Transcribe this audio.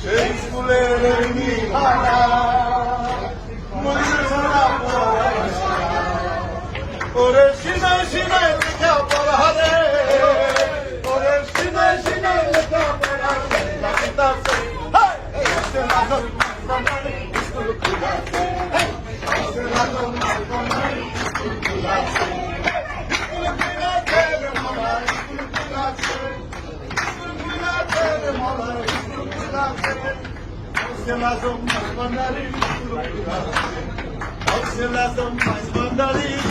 সেই স্কুলের ওরে সিনাই সিনাই লেখা পড়া রে, ওরে সিনাই সিনাই লেখা পড়া Observação mais mandarim.